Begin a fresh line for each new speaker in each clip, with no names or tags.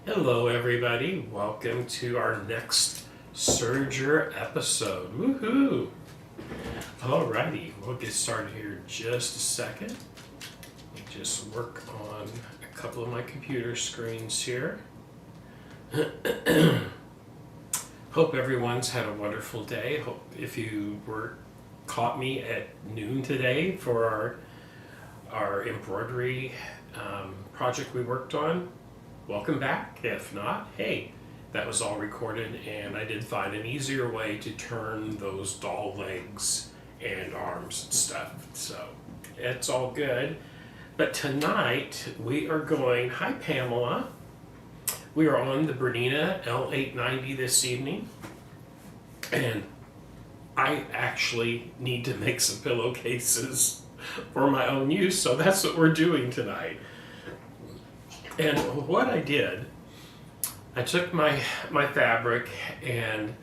Hello everybody, welcome to our next Serger episode. Woohoo! Alrighty, we'll get started here in just a second. Let me just work on a couple of my computer screens here. Hope everyone's had a wonderful day. Hope if you caught me at noon today for our embroidery project we worked on, welcome back. If not, hey, that was all recorded, and I did find an easier way to turn those doll legs and arms and stuff, so it's all good. But tonight we are going, hi Pamela, we are on the Bernina L890 this evening, and I actually need to make some pillowcases for my own use, so that's what we're doing tonight. And what I did, I took my fabric and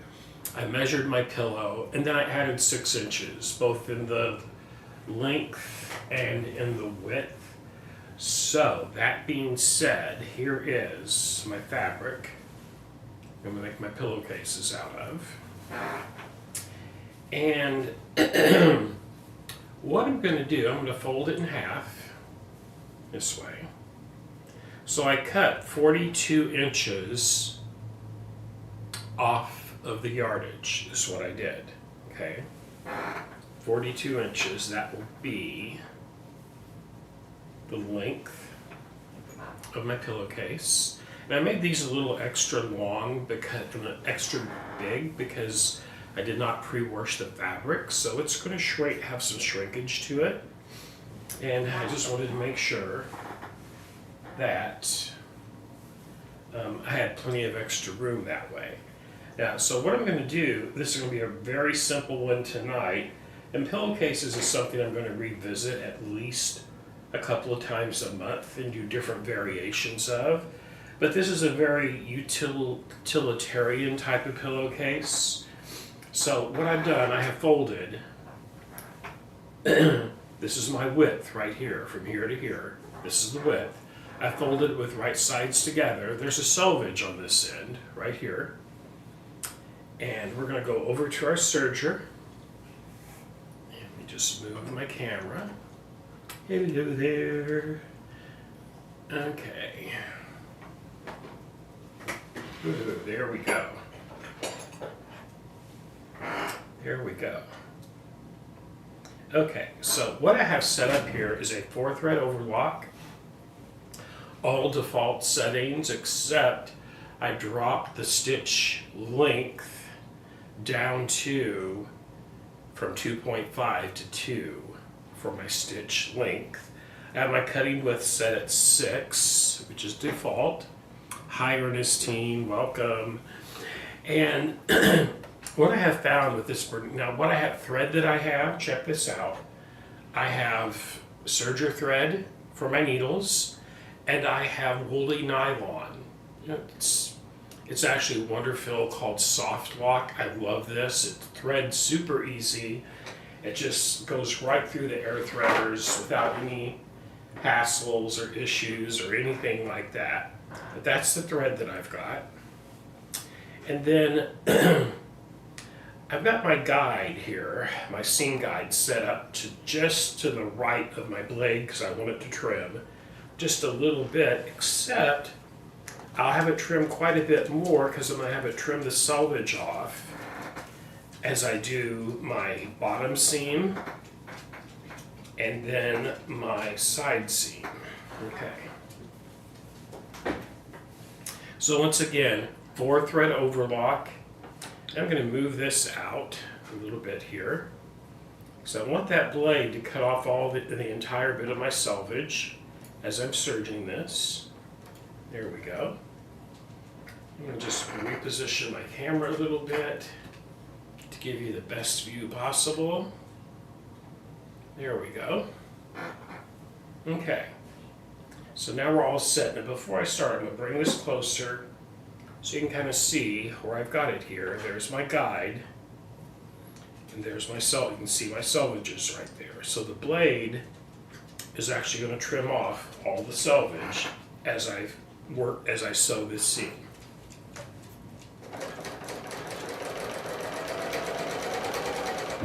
I measured my pillow, and then I added 6 inches, both in the length and in the width. So that being said, here is my fabric I'm going to make my pillowcases out of. And what I'm going to do, I'm going to fold it in half this way. So I cut 42 inches off of the yardage, is what I did, okay? 42 inches, that will be the length of my pillowcase. And I made these a little extra long, extra big, because I did not pre-wash the fabric, so it's going to have some shrinkage to it. And I just wanted to make sure that I had plenty of extra room that way. Now, so what I'm going to do, this is going to be a very simple one tonight, and pillowcases is something I'm going to revisit at least a couple of times a month and do different variations of. But this is a very utilitarian type of pillowcase. So what I've done, I have folded, this is my width right here, from here to here. This is the width. I folded it with right sides together. There's a selvage on this end, right here. And we're going to go over to our serger. Let me just move my camera. Hello there. Okay. Ooh, there we go. There we go. Okay, so what I have set up here is a 4-thread overlock. All default settings, except I dropped the stitch length down to from 2.5 to 2 for my stitch length. I have my cutting width set at 6, which is default. Hi Ernestine, welcome. And what I have found with this, now what I have thread that I have, check this out. I have Serger thread for my needles, and I have woolly nylon. It's actually a Wonderfil called Soft Lock. I love this. It threads super easy. It just goes right through the air threaders without any hassles or issues or anything like that. But that's the thread that I've got. And then I've got my guide here, my seam guide, set up to just to the right of my blade because I want it to trim just a little bit, except I'll have it trim quite a bit more because I'm going to have it trim the selvage off as I do my bottom seam and then my side seam. Okay. So once again, 4-thread overlock. I'm going to move this out a little bit here. So I want that blade to cut off all the entire bit of my selvage as I'm serging this. There we go. I'm going to just reposition my camera a little bit to give you the best view possible. There we go. Okay. So now we're all set. Now before I start, I'm going to bring this closer so you can kind of see where I've got it here. There's my guide. And there's my you can see my selvages right there. So the blade is actually going to trim off all the selvage as I work as I sew this seam.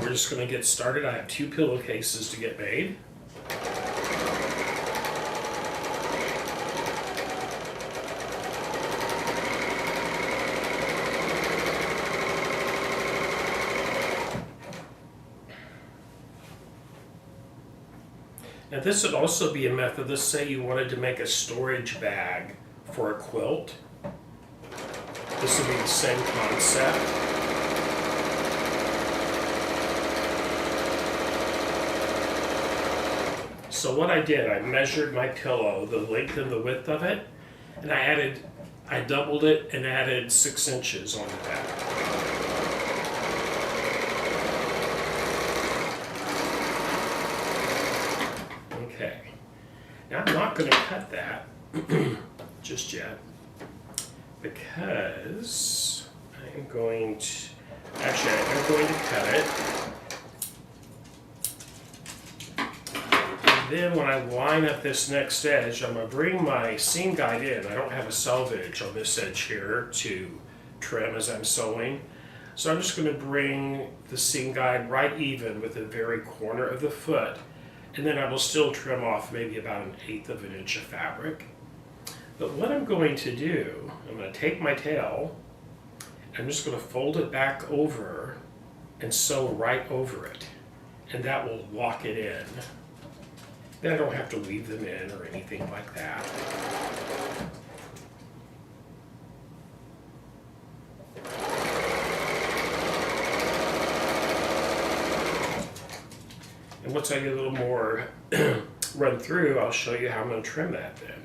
We're just going to get started. I have 2 pillowcases to get made. Now this would also be a method. Let's say you wanted to make a storage bag for a quilt. This would be the same concept. So what I did, I measured my pillow, the length and the width of it, and I doubled it and added 6 inches onto that. Okay, now I'm not going to cut that just yet because I'm going to cut it. Then when I line up this next edge, I'm going to bring my seam guide in. I don't have a selvage on this edge here to trim as I'm sewing. So I'm just going to bring the seam guide right even with the very corner of the foot. And then I will still trim off maybe about 1/8 of an inch of fabric. But what I'm going to do, I'm going to take my tail, I'm just going to fold it back over and sew right over it. And that will lock it in. Then I don't have to weave them in or anything like that. And once I get a little more run through, I'll show you how I'm going to trim that then.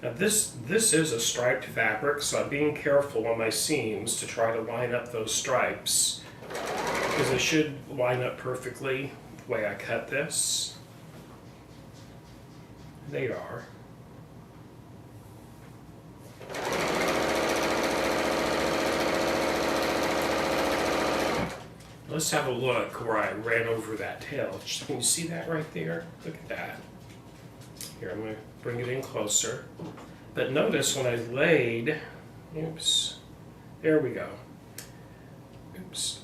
Now this is a striped fabric, so I'm being careful on my seams to try to line up those stripes because they should line up perfectly the way I cut this. They are. Let's have a look where I ran over that tail. Can you see that right there? Look at that. Here, I'm going to bring it in closer. But notice when I laid, oops, there we go. Oops.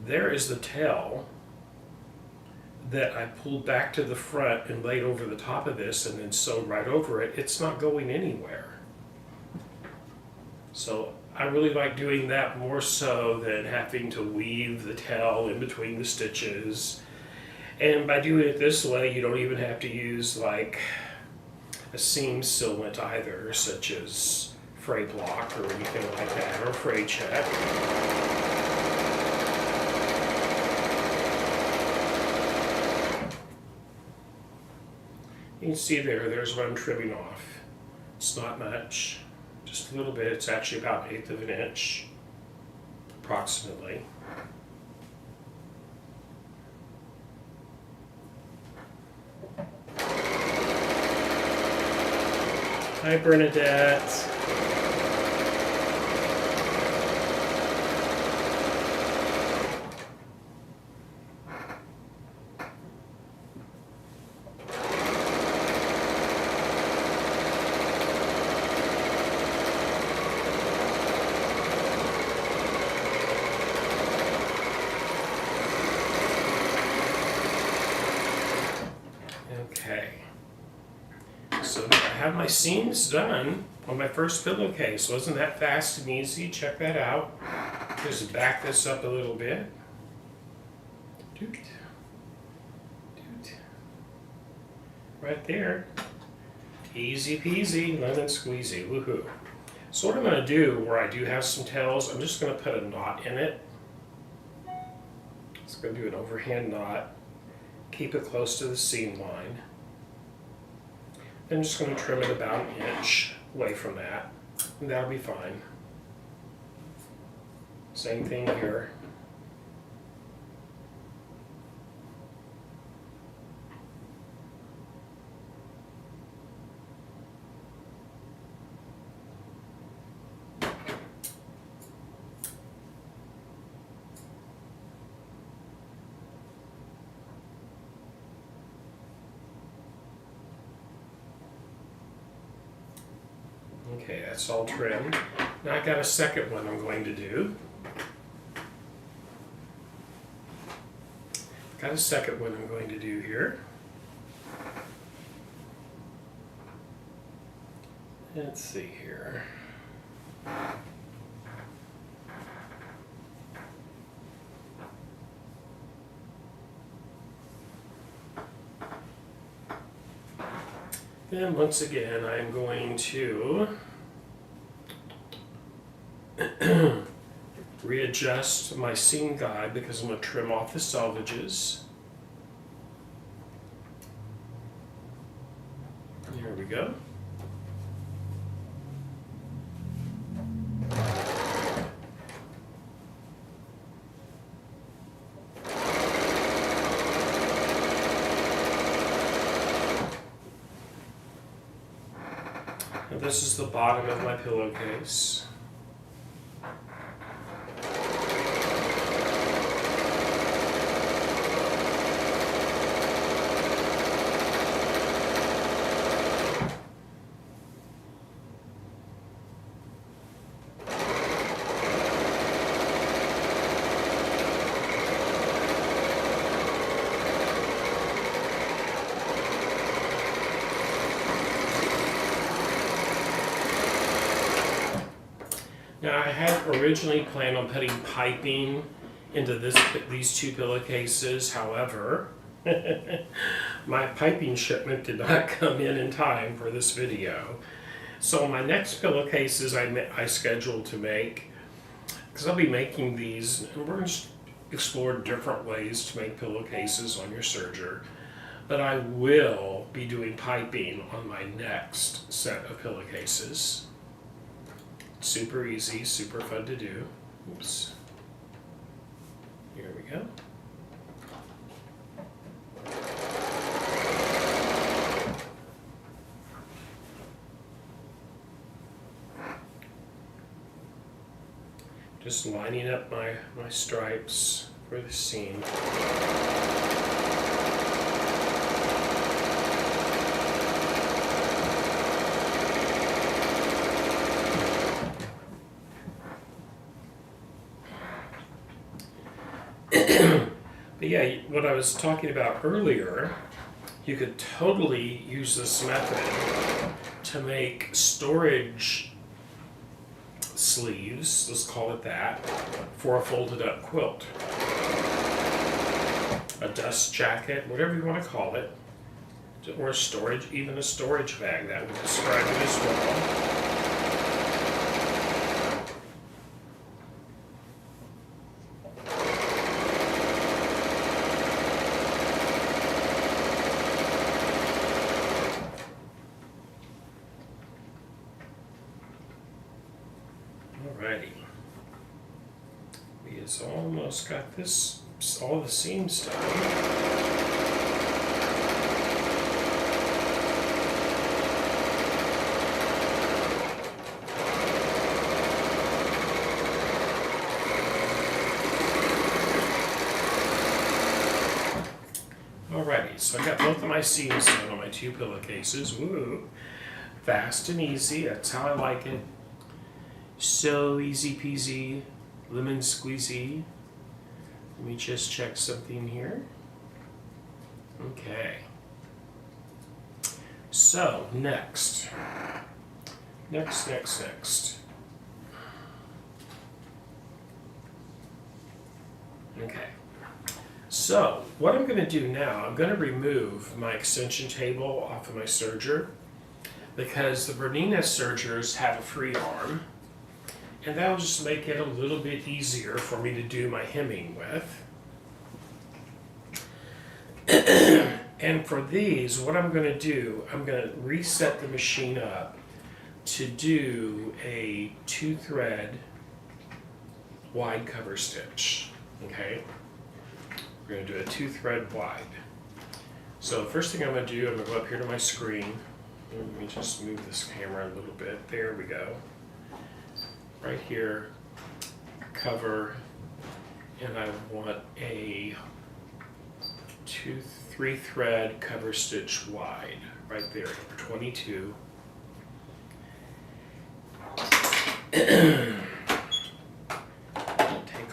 There is the tail that I pulled back to the front and laid over the top of this and then sewed right over it. It's not going anywhere. So I really like doing that more so than having to weave the tail in between the stitches. And by doing it this way, you don't even have to use like a seam sealant either, such as fray block or anything like that, or fray check. You can see there's what I'm trimming off. It's not much, just a little bit. It's actually about 1/8 of an inch, approximately. Hi, Bernadette. Okay, so I have my seams done on my first pillowcase. Wasn't that fast and easy? Check that out. Just back this up a little bit. Doot. Doot. Right there. Easy peasy, lemon squeezy, woohoo. So what I'm going to do, where I do have some tails, I'm just going to put a knot in it. Just going to do an overhand knot. Keep it close to the seam line. I'm just going to trim it about 1 inch away from that, and that'll be fine. Same thing here. That's all trimmed. Now I got a second one I'm going to do. Got a second one I'm going to do here. Let's see here. Then once again, I'm going to readjust my seam guide because I'm going to trim off the selvages. There we go. And this is the bottom of my pillowcase. Now I had originally planned on putting piping into these two pillowcases. However, my piping shipment did not come in time for this video. So my next pillowcases I scheduled to make, because I'll be making these, and we're going to explore different ways to make pillowcases on your Serger. But I will be doing piping on my next set of pillowcases. Super easy, super fun to do. Oops. Here we go. Just lining up my stripes for the seam. But yeah, what I was talking about earlier, you could totally use this method to make storage sleeves, let's call it that, for a folded up quilt. A dust jacket, whatever you want to call it, or storage, even a storage bag, that would describe it as well. Alrighty, we has almost got this, all the seams done. Alrighty, so I got both of my seams done on my two pillowcases. Woo! Fast and easy, that's how I like it. So easy peasy, lemon squeezy. Let me just check something here. Okay. So, next. Okay. So, what I'm going to do now, I'm going to remove my extension table off of my serger because the Bernina sergers have a free arm. And that'll just make it a little bit easier for me to do my hemming with. And for these, what I'm going to do, I'm going to reset the machine up to do a 2-thread wide cover stitch. Okay? We're going to do a 2-thread wide. So the first thing I'm going to do, I'm going to go up here to my screen. Let me just move this camera a little bit. There we go. Right here, cover, and I want a 3-thread cover stitch wide, right there, 22. Take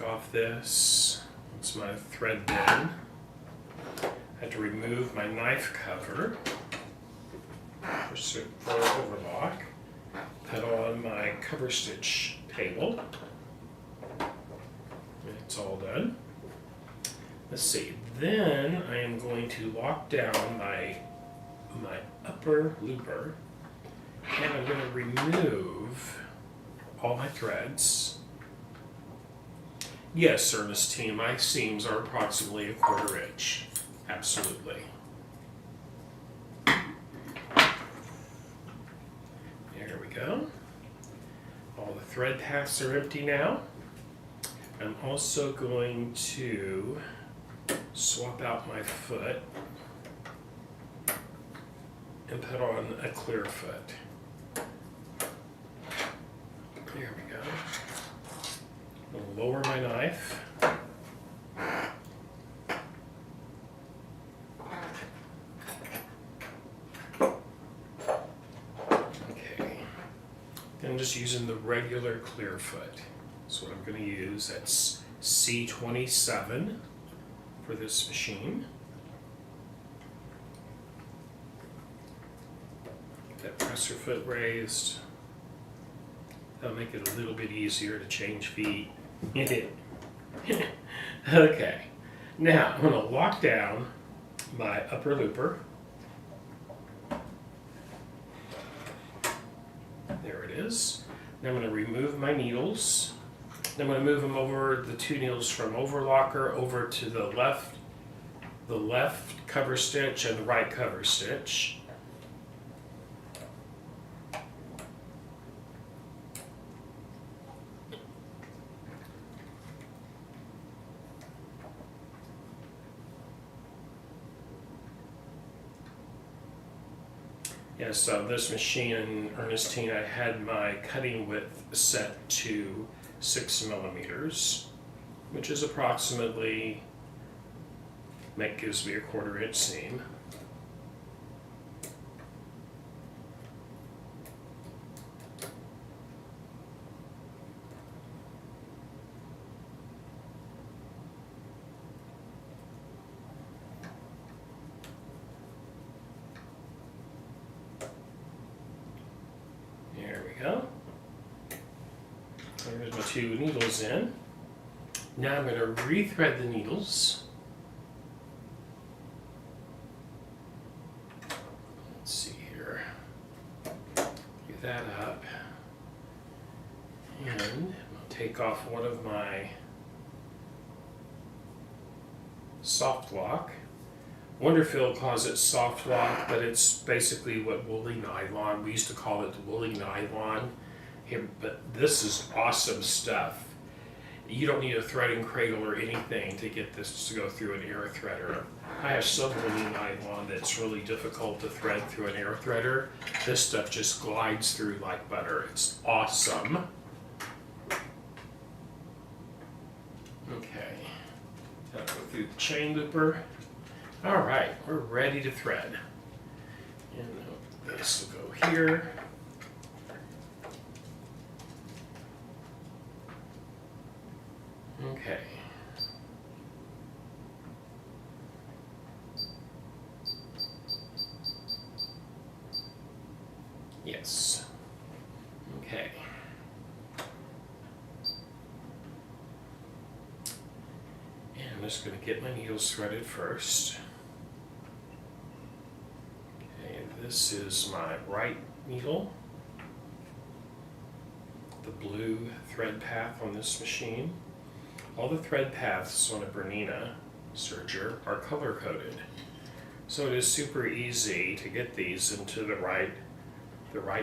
off this. It's my thread bin. I had to remove my knife cover for overlock. Put on my cover stitch table. It's all done. Let's see. Then I am going to lock down my upper looper, and I'm going to remove all my threads. Yes, Ernestine, my seams are approximately 1/4 inch. Absolutely. There we go. All the thread paths are empty now. I'm also going to swap out my foot and put on a clear foot. There we go. I'll lower my knife. Okay. Then I'm just using the regular clear foot. That's what I'm going to use. That's C27 for this machine. Get that presser foot raised. That'll make it a little bit easier to change feet. Okay, now I'm going to lock down my upper looper. There it is. Now I'm going to remove my needles. I'm going to move them over, the 2 needles from overlocker over to the left cover stitch and the right cover stitch. Yes, this machine, Ernestine, I had my cutting width set to 6 millimeters, which is approximately, that gives me a 1/4 inch seam. Go. There's my 2 needles in. Now I'm going to rethread the needles. Let's see here. Get that up. And I'll take off one of my soft lock. Wonderfield calls it soft lock, but it's basically what woolly nylon. We used to call it woolly nylon here, but this is awesome stuff. You don't need a threading cradle or anything to get this to go through an air threader. I have some woolly nylon that's really difficult to thread through an air threader. This stuff just glides through like butter. It's awesome. Okay, now go through the chain looper. All right, we're ready to thread. And this will go here. Okay. Yes. Okay. And I'm just going to get my needles threaded first. This is my right needle, the blue thread path on this machine. All the thread paths on a Bernina Serger are color coded, so it is super easy to get these into the right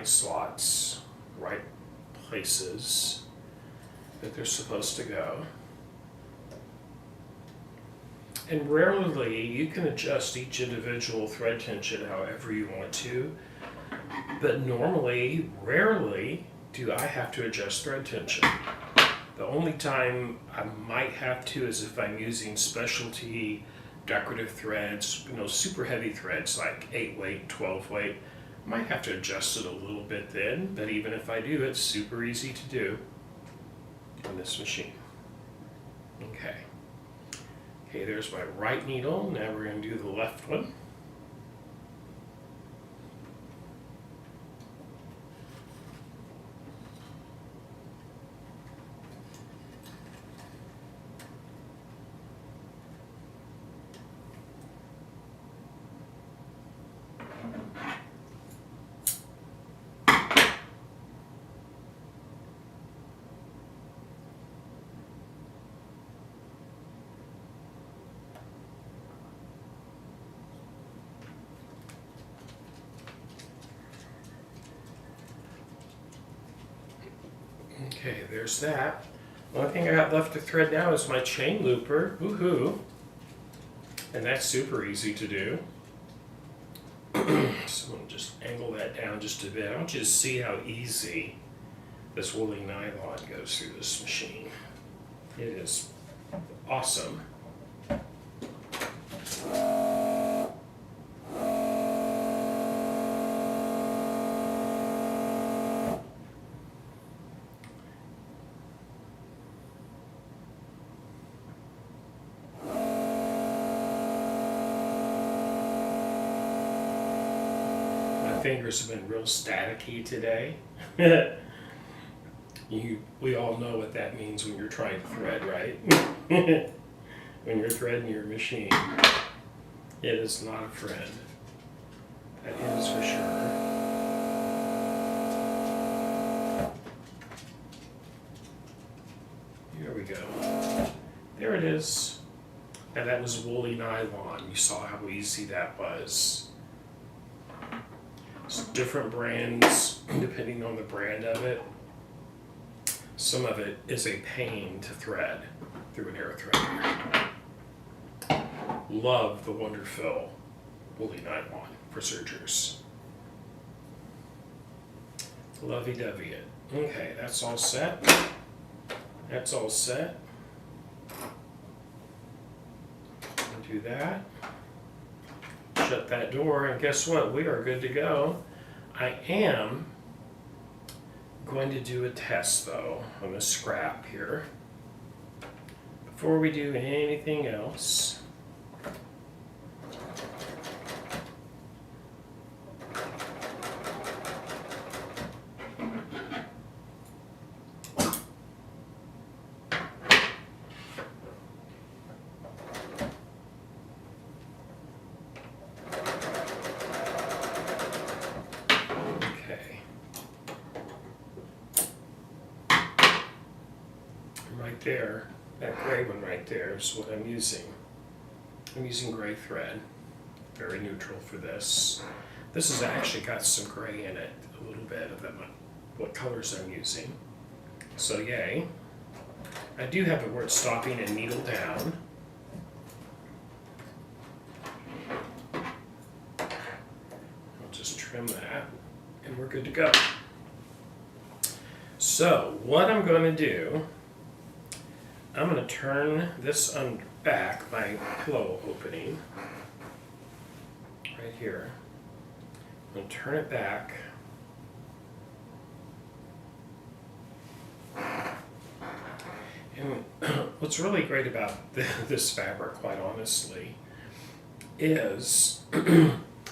slots, right places that they're supposed to go. And rarely, you can adjust each individual thread tension however you want to, but normally, rarely, do I have to adjust thread tension. The only time I might have to is if I'm using specialty decorative threads, super heavy threads like 8 weight, 12 weight. Might have to adjust it a little bit then, but even if I do, it's super easy to do on this machine. Okay. Okay, there's my right needle. Now we're going to do the left one. Okay, there's that. The only thing I got left to thread now is my chain looper. Woohoo! And that's super easy to do. So I'm going to just angle that down just a bit. I want you to see how easy this woolly nylon goes through this machine. It is awesome. Fingers have been real staticky today. We all know what that means when you're trying to thread, right? When you're threading your machine, it is not a friend. That is for sure. Here we go. There it is. Now that was woolly nylon. You saw how easy that was. Different brands, depending on the brand of it. Some of it is a pain to thread through an air threader. Love the Wonderfill woolly nylon for sergers. Lovey-dovey it. Okay, that's all set. That's all set. Do that. Shut that door, and guess what? We are good to go. I am going to do a test though on the scrap here before we do anything else. There, that gray one right there is what I'm using. I'm using gray thread, very neutral for this. This has actually got some gray in it, a little bit of what colors I'm using. So yay. I do have it where it's stopping and needle down. I'll just trim that and we're good to go. So what I'm going to do, I'm going to turn this back, my pillow opening, right here. I'm going to turn it back. And what's really great about this fabric, quite honestly, is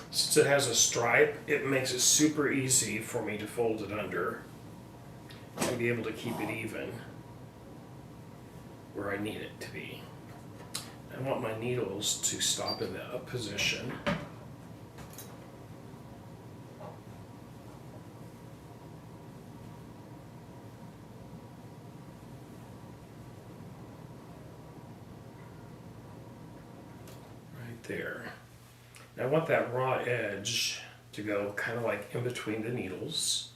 since it has a stripe, it makes it super easy for me to fold it under and be able to keep it even where I need it to be. I want my needles to stop in the up position. Right there. Now I want that raw edge to go kind of like in between the needles.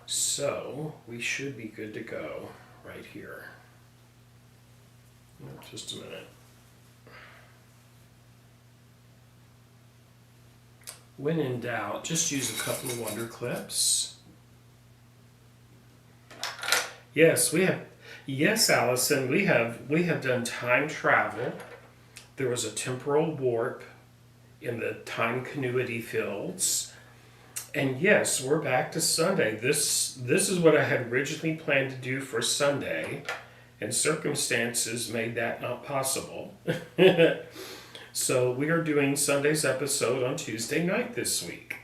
So we should be good to go right here. Just a minute. When in doubt, just use a couple of wonder clips. Yes, we have. Yes, Allison, we have done time travel. There was a temporal warp in the time continuity fields. And yes, we're back to Sunday. This is what I had originally planned to do for Sunday, and circumstances made that not possible. So we are doing Sunday's episode on Tuesday night this week.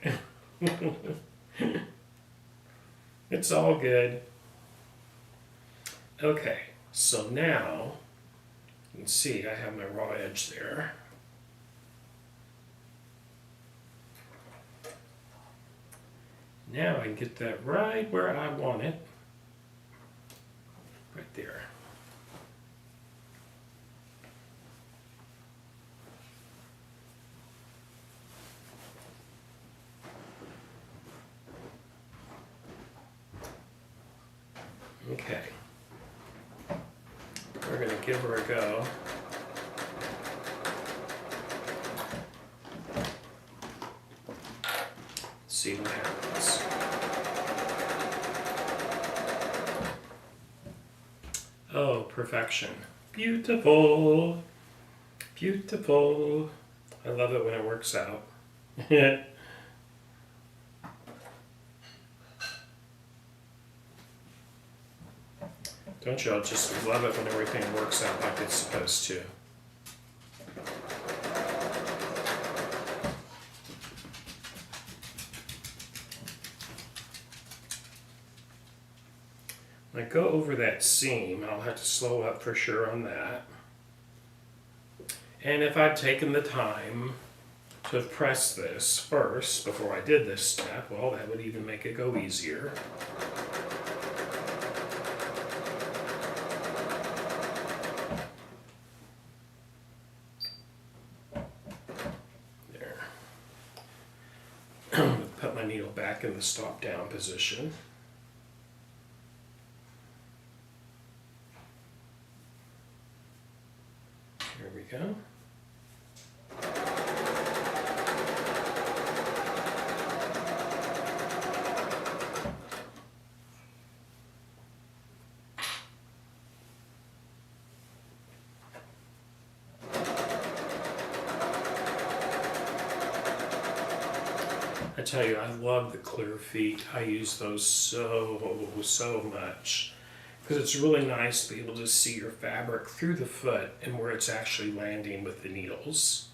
It's all good. Okay, so now you can see I have my raw edge there. Now I can get that right where I want it. Right there. Okay. We're going to give her a go. See what happens. Oh, perfection. Beautiful. Beautiful. I love it when it works out. Don't y'all just love it when everything works out like it's supposed to? When I go over that seam, I'll have to slow up for sure on that. And if I'd taken the time to have pressed this first before I did this step, well, that would even make it go easier. There. Put my needle back in the stop down position. There we go. I tell you, I love the clear feet. I use those so much. Because it's really nice to be able to see your fabric through the foot and where it's actually landing with the needles.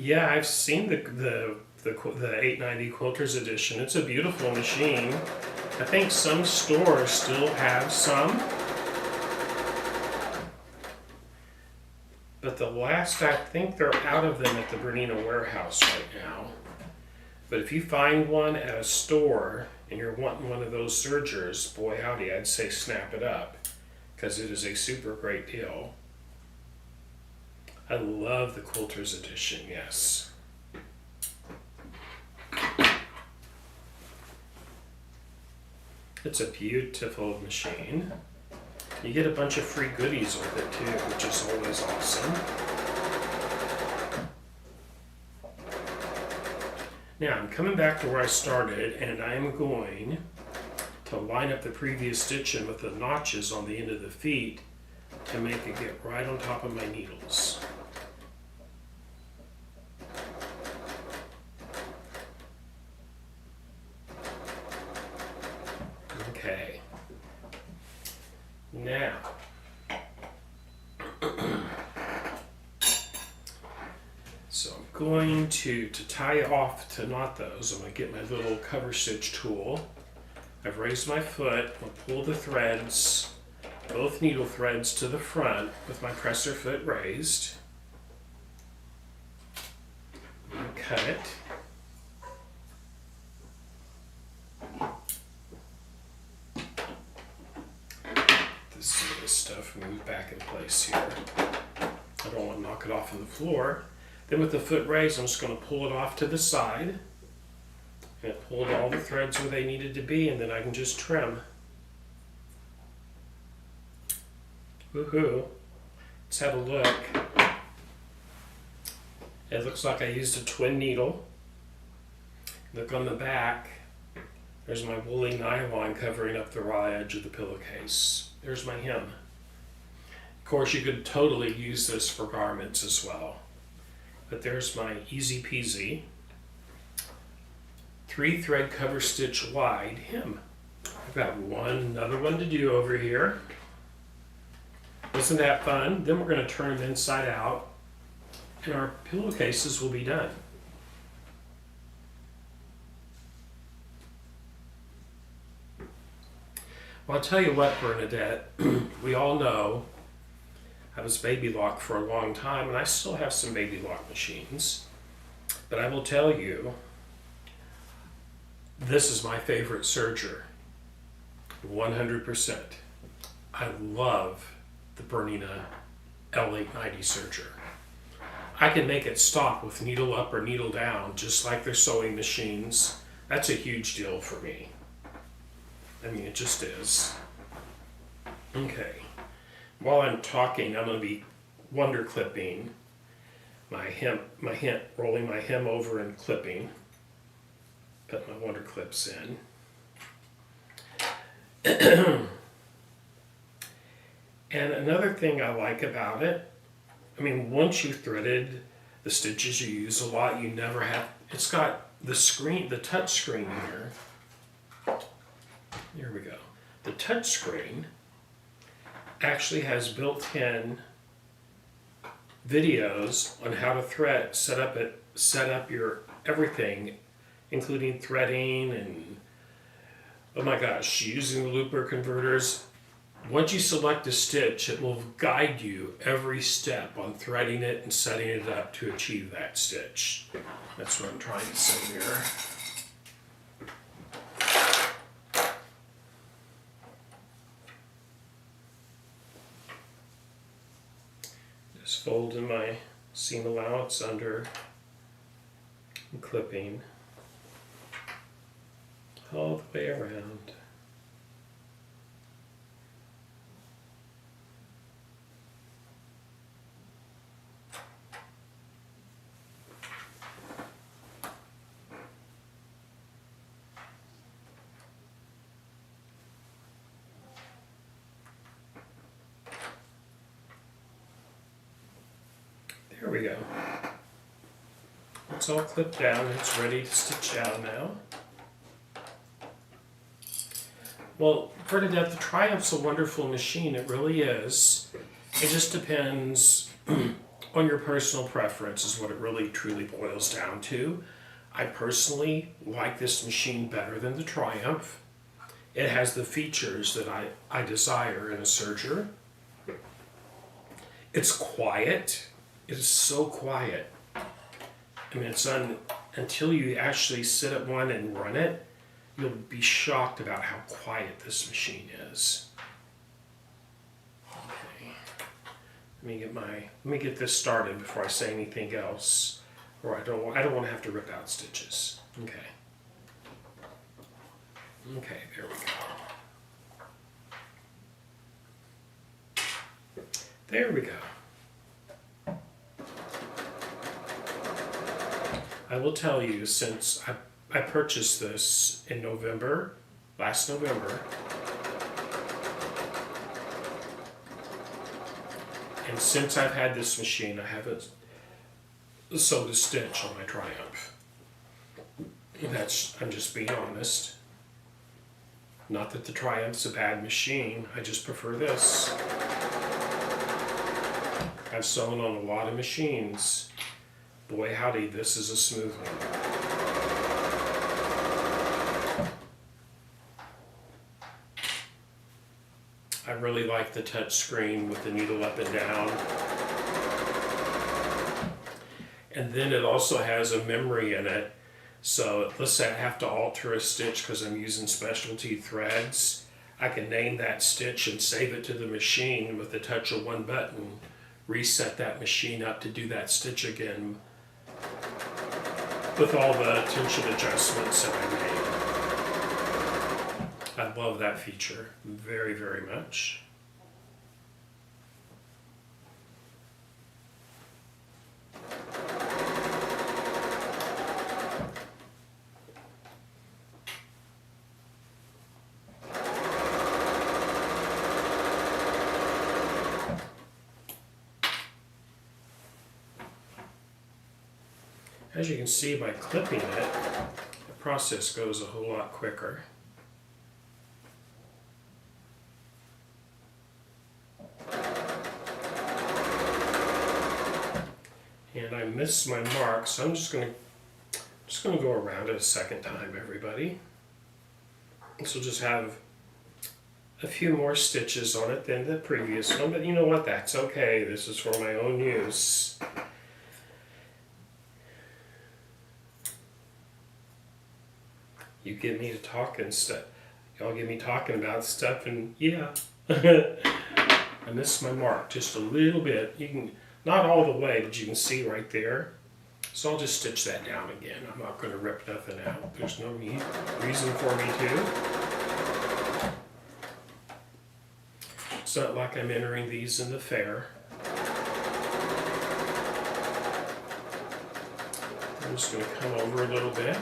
I've seen the 890 Quilters edition. It's a beautiful machine. I think some stores still have some. But I think they're out of them at the Bernina warehouse right now. But if you find one at a store and you're wanting one of those Sergers, boy howdy, I'd say snap it up. Because it is a super great deal. I love the Quilters edition, yes. It's a beautiful machine. You get a bunch of free goodies with it too, which is always awesome. Now I'm coming back to where I started, and I'm going to line up the previous stitching with the notches on the end of the feet to make it get right on top of my needles. Okay. Now, so I'm going to tie off, to knot those, I'm going to get my little cover stitch tool. I've raised my foot, I'll pull the threads, both needle threads to the front with my presser foot raised. And cut it. This stuff move back in place here. I don't want to knock it off on the floor. Then with the foot raised, I'm just going to pull it off to the side. And it pulled all the threads where they needed to be, and then I can just trim. Woohoo! Let's have a look. It looks like I used a twin needle. Look on the back. There's my woolly nylon covering up the raw edge of the pillowcase. There's my hem. Of course, you could totally use this for garments as well. But there's my easy peasy 3-thread cover stitch wide hem. I've got another one to do over here. Isn't that fun? Then we're going to turn them inside out and our pillowcases will be done. Well, I'll tell you what, Bernadette, we all know I was baby lock for a long time, and I still have some baby lock machines. But I will tell you, this is my favorite serger, 100%. I love the Bernina L890 serger. I can make it stop with needle up or needle down, just like their sewing machines. That's a huge deal for me. I mean, it just is. Okay. While I'm talking, I'm going to be wonder clipping my hem, rolling my hem over and clipping. Put my wonder clips in. And another thing I like about it, I mean, once you've threaded the stitches you use a lot, you never have, it's got the screen, the touch screen here. Here we go. The touch screen actually has built-in videos on how to thread, set up your everything, including threading and, oh my gosh, using the looper converters. Once you select a stitch, it will guide you every step on threading it and setting it up to achieve that stitch. That's what I'm trying to say here. Just folding my seam allowance under and clipping all the way around. There we go. It's all clipped down. It's ready to stitch out now. Well, Bernadette, the Triumph's a wonderful machine. It really is. It just depends on your personal preference is what it really truly boils down to. I personally like this machine better than the Triumph. It has the features that I desire in a serger. It's quiet. It is so quiet. I mean, until you actually sit at one and run it, you'll be shocked about how quiet this machine is. Okay. Let me get this started before I say anything else, or I don't want to have to rip out stitches. Okay. Okay, there we go. There we go. I will tell you, since I purchased this in November, last November, and since I've had this machine, I haven't sewed a stitch on my Triumph. I'm just being honest. Not that the Triumph's a bad machine, I just prefer this. I've sewn on a lot of machines. Boy howdy, this is a smooth one. I really like the touch screen with the needle up and down. And then it also has a memory in it. So let's say I have to alter a stitch because I'm using specialty threads. I can name that stitch and save it to the machine with the touch of one button. Reset that machine up to do that stitch again with all the tension adjustments that I made. I love that feature very, very much. As you can see by clipping it, the process goes a whole lot quicker. And I missed my mark, so I'm just gonna go around it a second time, everybody. This will just have a few more stitches on it than the previous one, but you know what, that's okay. This is for my own use. You get me to talking stuff. Y'all get me talking about stuff, and yeah. I missed my mark just a little bit. You can, not all the way, but you can see right there. So I'll just stitch that down again. I'm not going to rip nothing out. There's no reason for me to. It's not like I'm entering these in the fair. I'm just going to come over a little bit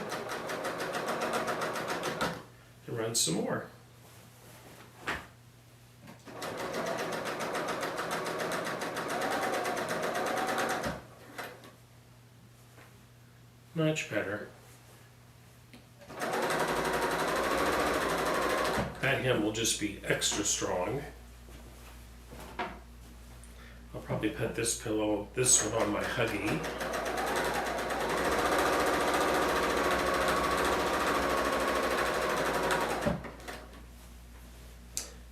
and run some more. Much better. That hem will just be extra strong. I'll probably put this one on my Huggy.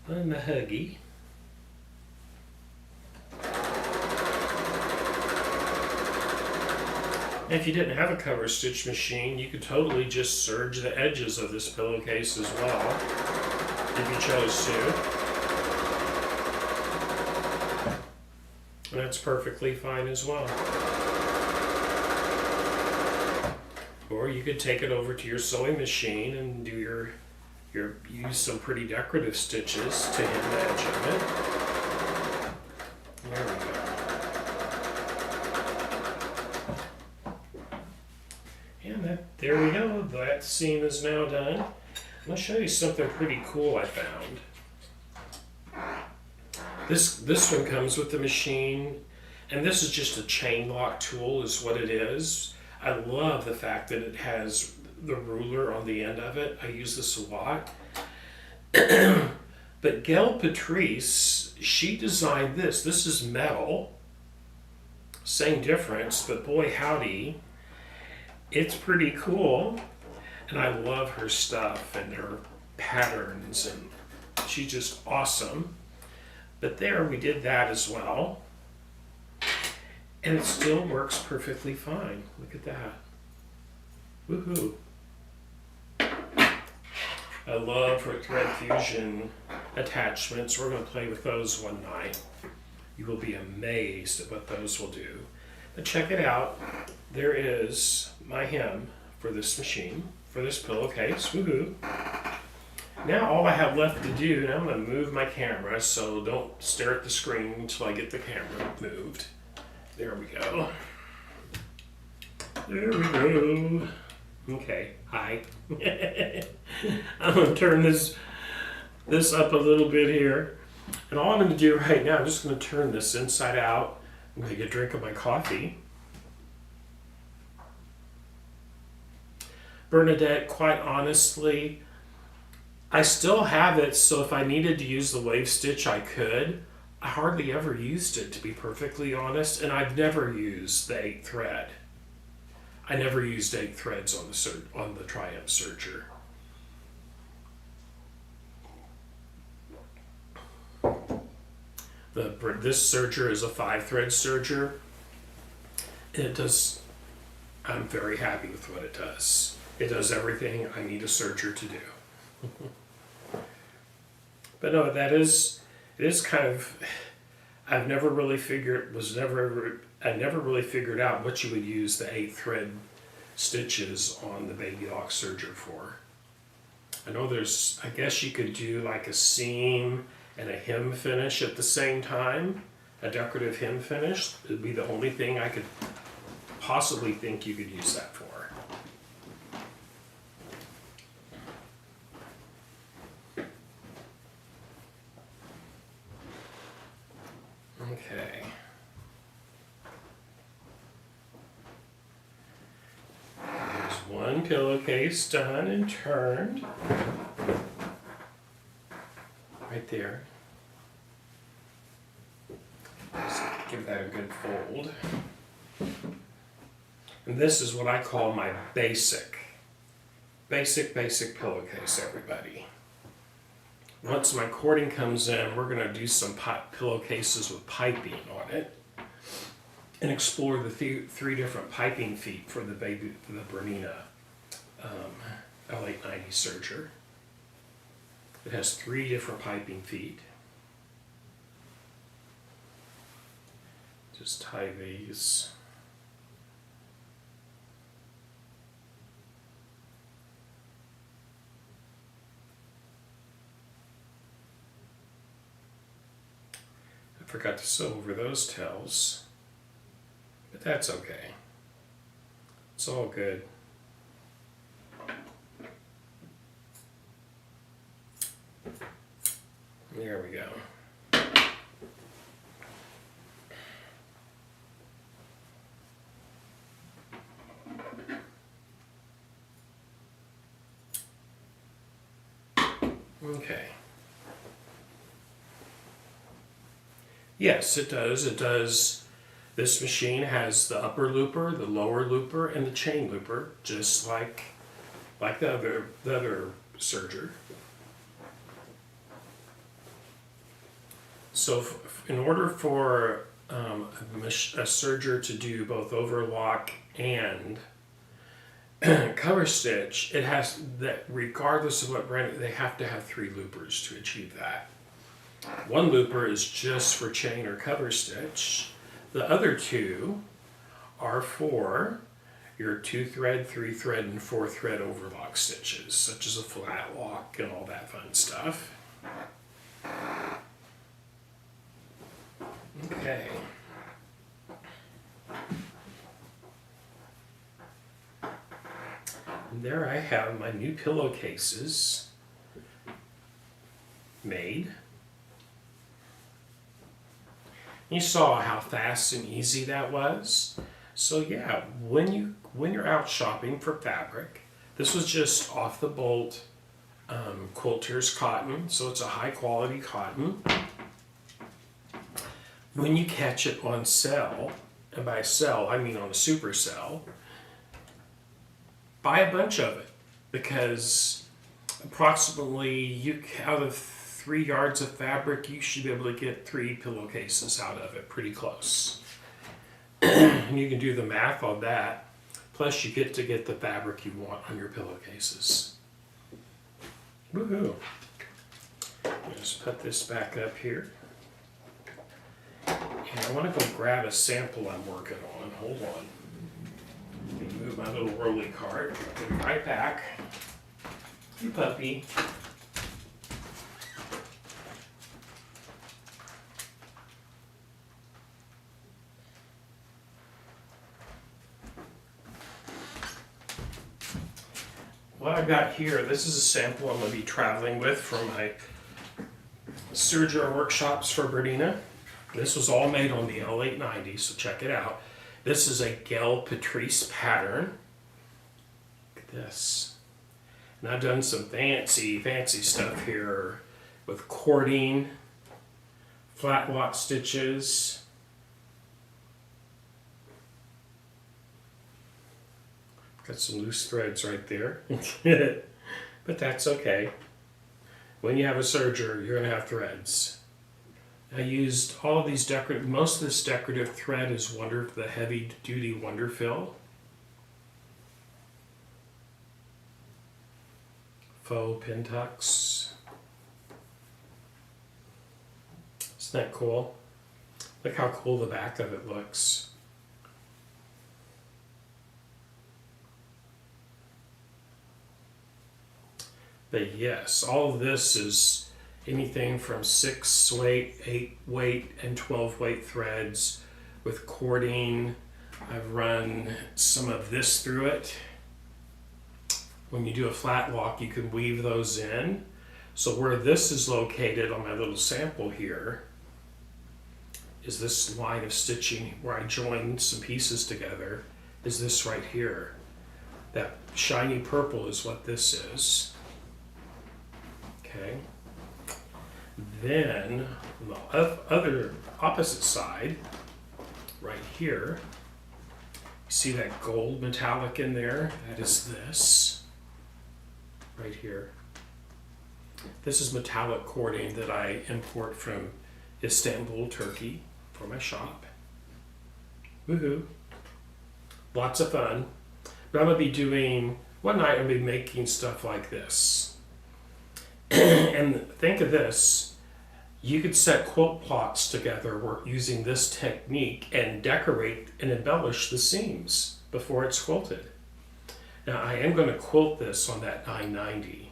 On the Huggy. If you didn't have a cover stitch machine, you could totally just serge the edges of this pillowcase as well, if you chose to. And that's perfectly fine as well. Or you could take it over to your sewing machine and do use some pretty decorative stitches to hem the edge of it. There we go. There we go, that seam is now done. I'm going to show you something pretty cool I found. This one comes with the machine, and this is just a chain lock tool is what it is. I love the fact that it has the ruler on the end of it. I use this a lot. But Gail Patrice, she designed this. This is metal. Same difference, but boy howdy. It's pretty cool, and I love her stuff and her patterns, and she's just awesome. But there, we did that as well, and it still works perfectly fine. Look at that. Woohoo. I love her Thread Fusion attachments. We're going to play with those one night. You will be amazed at what those will do. But check it out. There is my hem for this machine, for this pillowcase. Woohoo! Now all I have left to do, now I'm going to move my camera, so don't stare at the screen until I get the camera moved. There we go. There we go. Okay, hi. I'm going to turn this up a little bit here. And all I'm going to do right now, I'm just going to turn this inside out. I'm going to get a drink of my coffee. Bernadette, quite honestly, I still have it, so if I needed to use the wave stitch, I could. I hardly ever used it, to be perfectly honest, and I've never used the 8 thread. I never used 8 threads on the Triumph Serger. This serger is a 5-thread serger. I'm very happy with what it does. It does everything I need a serger to do. But no, it is kind of, I never really figured out what you would use the 8-thread stitches on the Baby Lock Serger for. I know I guess you could do like a seam and a hem finish at the same time, a decorative hem finish. It would be the only thing I could possibly think you could use that for. Okay. pillowcase done and turned. Right there. Just give that a good fold. And this is what I call my basic pillowcase, everybody. Once my cording comes in, we're going to do some pillowcases with piping on it and explore the three different piping feet for the Bernina L890 Serger. It has 3 different piping feet. Just tie these. I forgot to sew over those tails, but that's okay. It's all good. There we go. Okay. Yes, it does. It does. This machine has the upper looper, the lower looper, and the chain looper, just like the other Serger. So in order for a Serger to do both overlock and cover stitch, it has that, regardless of what brand, they have to have 3 loopers to achieve that. 1 looper is just for chain or cover stitch. The other 2 are for your 2-thread, 3-thread, and 4-thread overlock stitches, such as a flat lock and all that fun stuff. Okay. And there I have my new pillowcases made. You saw how fast and easy that was. So yeah, when you're out shopping for fabric, this was just off the bolt quilters cotton, so it's a high quality cotton. When you catch it on sale, and by sale I mean on a super sale, buy a bunch of it, because approximately out of 3 yards of fabric, you should be able to get 3 pillowcases out of it, pretty close. And you can do the math on that. Plus you get to get the fabric you want on your pillowcases. Woohoo! Just put this back up here. And I want to go grab a sample I'm working on. Hold on. Let me move my little rolly cart. I'll be right back. You puppy. What I've got here, this is a sample I'm going to be traveling with from my Serger workshops for Bernina. This was all made on the L890, so check it out. This is a Gail Patrice pattern. Look at this. And I've done some fancy stuff here with cording, flat lock stitches. Got some loose threads right there. But that's okay. When you have a Serger, you're going to have threads. I used all of these decorative, most of this decorative thread is the heavy duty Wonder Fill. Faux pin tucks. Isn't that cool? Look how cool the back of it looks. But yes, all of this is anything from 6 weight, 8 weight, and 12 weight threads with cording. I've run some of this through it. When you do a flat lock, you can weave those in. So where this is located on my little sample here is this line of stitching where I joined some pieces together, is this right here. That shiny purple is what this is. Okay. Then on the other opposite side, right here, you see that gold metallic in there? That is this, right here. This is metallic cording that I import from Istanbul, Turkey for my shop. Woohoo. Lots of fun. But I'm going to be doing, one night I'm going to be making stuff like this. And think of this, you could set quilt plots together using this technique and decorate and embellish the seams before it's quilted. Now I am going to quilt this on that 990.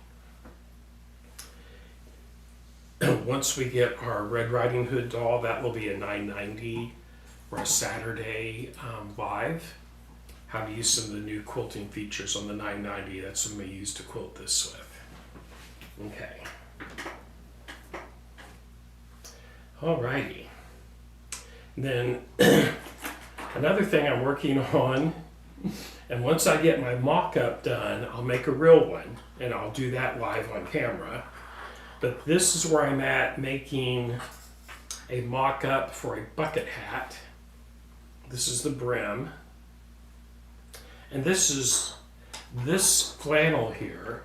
Once we get our Red Riding Hood doll, that will be a 990 or a Saturday live. How to use some of the new quilting features on the 990. That's what I'm going to use to quilt this with. Okay. Alrighty. Then another thing I'm working on, and once I get my mock-up done, I'll make a real one, and I'll do that live on camera. But this is where I'm at making a mock-up for a bucket hat. This is the brim. And this flannel here,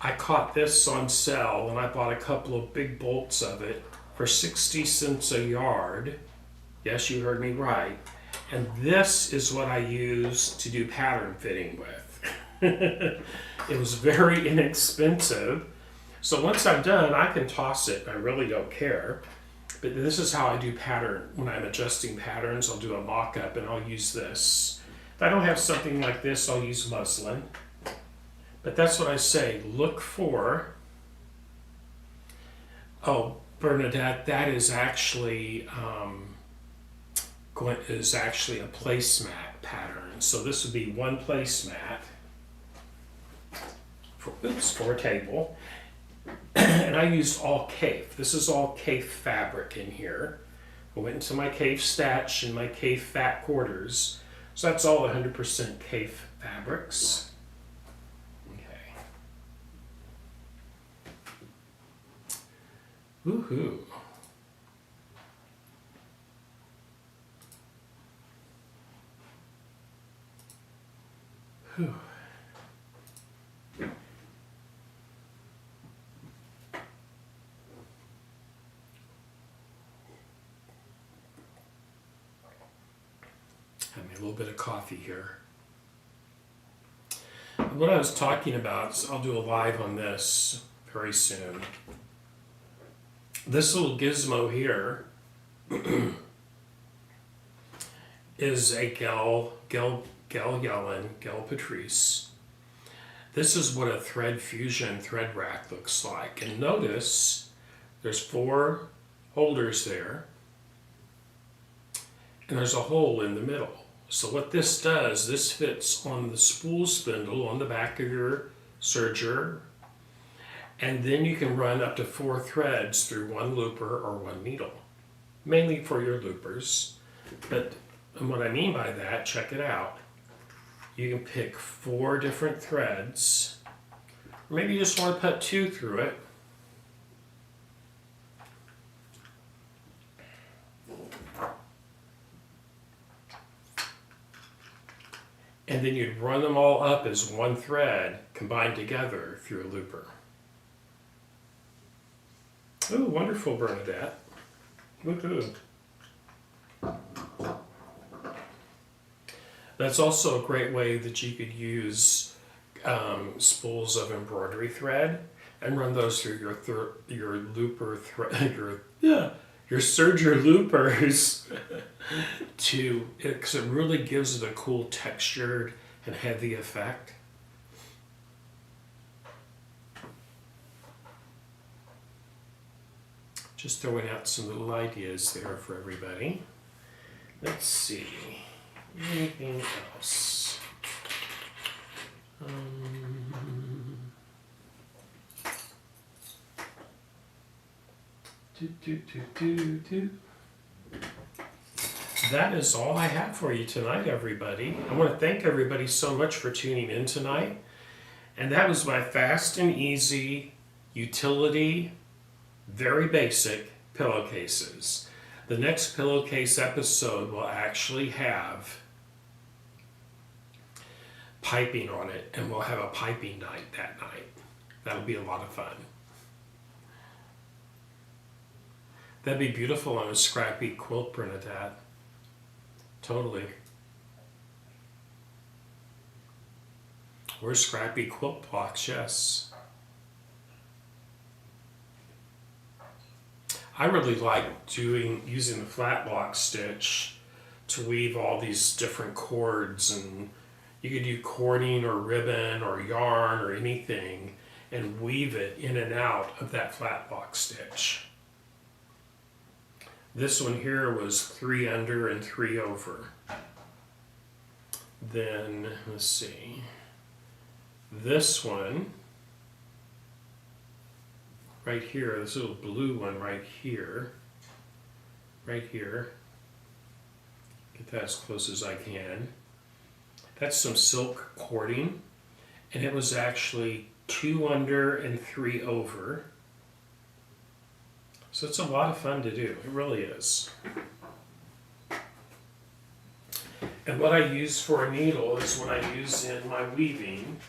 I caught this on sale and I bought a couple of big bolts of it for 60 cents a yard. Yes, you heard me right. And this is what I use to do pattern fitting with. It was very inexpensive. So once I'm done, I can toss it. I really don't care. But this is how I do pattern. When I'm adjusting patterns, I'll do a mock-up and I'll use this. If I don't have something like this, I'll use muslin. But that's what I say. Look for... Oh, Bernadette, that is actually a placemat pattern. So this would be one placemat for a table. And I used all Kafe. This is all Kafe fabric in here. I went into my Kafe Statch and my Kafe Fat Quarters. So that's all 100% Kafe fabrics. Okay. Woohoo. Whew. Have me a little bit of coffee here. What I was talking about is I'll do a live on this very soon. This little gizmo here is a Gel Patrice. This is what a thread fusion thread rack looks like. And notice there's 4 holders there. And there's a hole in the middle. So what this does, this fits on the spool spindle on the back of your serger, and then you can run up to 4 threads through 1 looper or 1 needle, mainly for your loopers. But what I mean by that, check it out. You can pick 4 different threads, or maybe you just want to put 2 through it. And then you'd run them all up as 1 thread combined together through a looper. Oh, wonderful, Bernadette. Woohoo. That's also a great way that you could use spools of embroidery thread and run those through your looper thread, your serger loopers because it really gives it a cool textured and heavy effect. Just throwing out some little ideas there for everybody. Let's see, anything else? that is all I have for you tonight, everybody. I want to thank everybody so much for tuning in tonight. And that was my fast and easy, utility, very basic pillowcases. The next pillowcase episode will actually have piping on it, and we'll have a piping night that night. That'll be a lot of fun. That'd be beautiful on a scrappy quilt, Bernadette. Totally. Or scrappy quilt blocks, yes. I really like using the flat block stitch to weave all these different cords, and you could do cording or ribbon or yarn or anything and weave it in and out of that flat block stitch. This one here was 3 under and 3 over. Then, let's see, this one right here, this little blue one right here, get that as close as I can. That's some silk cording, and it was actually 2 under and 3 over. So it's a lot of fun to do, it really is. And what I use for a needle is what I use in my weaving,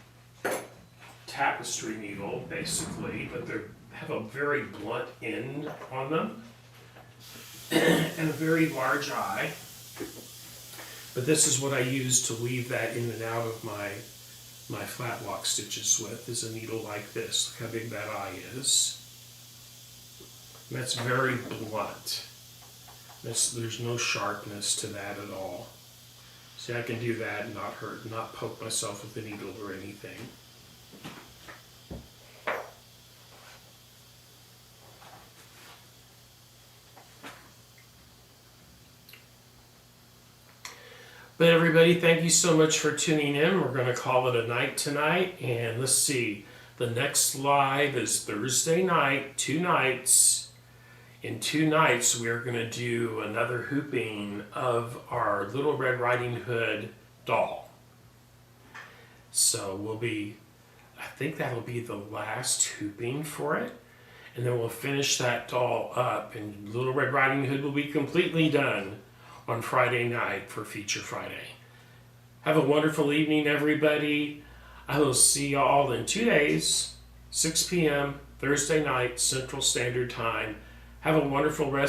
tapestry needle basically, but they have a very blunt end on them and a very large eye. But this is what I use to weave that in and out of my flat block stitches with, is a needle like this. Look how big that eye is. And that's very blunt. There's no sharpness to that at all. See, I can do that and not hurt, not poke myself with the needle or anything. But everybody, thank you so much for tuning in. We're going to call it a night tonight. And let's see, the next live is Thursday night, 2 nights. In 2 nights, we're going to do another hooping of our Little Red Riding Hood doll. So I think that'll be the last hooping for it. And then we'll finish that doll up, and Little Red Riding Hood will be completely done on Friday night for Feature Friday. Have a wonderful evening, everybody. I will see y'all in 2 days, 6 p.m., Thursday night, Central Standard Time. Have a wonderful rest